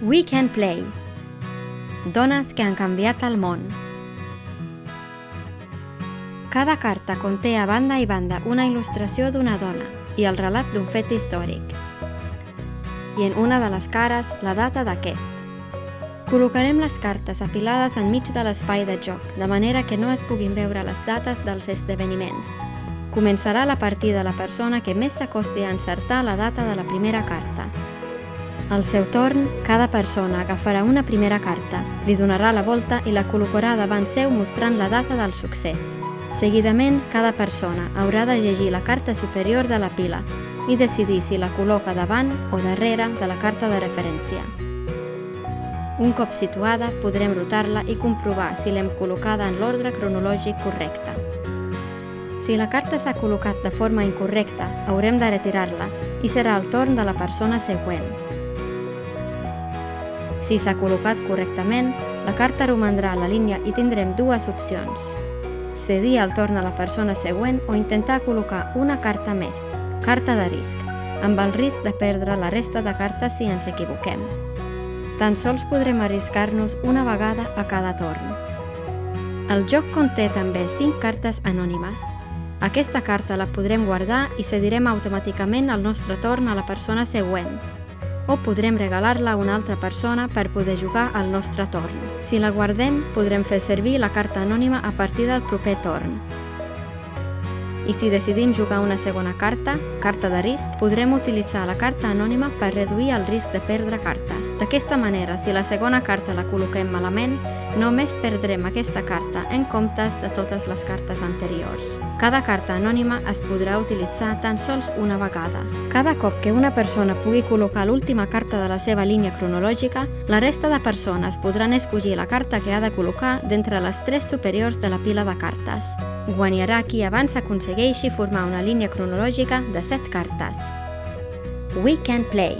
We Can Play. Dones que han canviat el món. Cada carta conté a banda i banda una il·lustració d'una dona i el relat d'un fet històric. I en una de les cares, la data d'aquest. Col·locarem les cartes apilades enmig de l'espai de joc, de manera que no es puguin veure les dates dels esdeveniments. Començarà la partida la persona que més s'acosti a encertar la data de la primera carta. Al seu torn, cada persona agafarà una primera carta, li donarà la volta i la col·locarà davant seu mostrant la data del succés. Seguidament, cada persona haurà de llegir la carta superior de la pila i decidir si la col·loca davant o darrere de la carta de referència. Un cop situada, podrem rotar-la i comprovar si l'hem col·locada en l'ordre cronològic correcte. Si la carta s'ha col·locat de forma incorrecta, haurem de retirar-la i serà el torn de la persona següent. Si s'ha col·locat correctament, la carta romandrà a la línia i tindrem dues opcions: cedir el torn a la persona següent o intentar col·locar una carta més, carta de risc, amb el risc de perdre la resta de cartes si ens equivoquem. Tan sols podrem arriscar-nos una vegada a cada torn. El joc conté també 5 cartes anònimes. Aquesta carta la podrem guardar i cedirem automàticament el nostre torn a la persona següent, o podrem regalar-la a una altra persona per poder jugar al nostre torn. Si la guardem, podrem fer servir la carta anònima a partir del proper torn. I si decidim jugar una segona carta, carta de risc, podrem utilitzar la carta anònima per reduir el risc de perdre cartes. D'aquesta manera, si la segona carta la col·loquem malament, només perdrem aquesta carta en comptes de totes les cartes anteriors. Cada carta anònima es podrà utilitzar tan sols una vegada. Cada cop que una persona pugui col·locar l'última carta de la seva línia cronològica, la resta de persones podran escollir la carta que ha de col·locar d'entre les 3 superiors de la pila de cartes. Guanyarà qui abans aconsegueixi formar una línia cronològica de 7 cartes. We Can Play.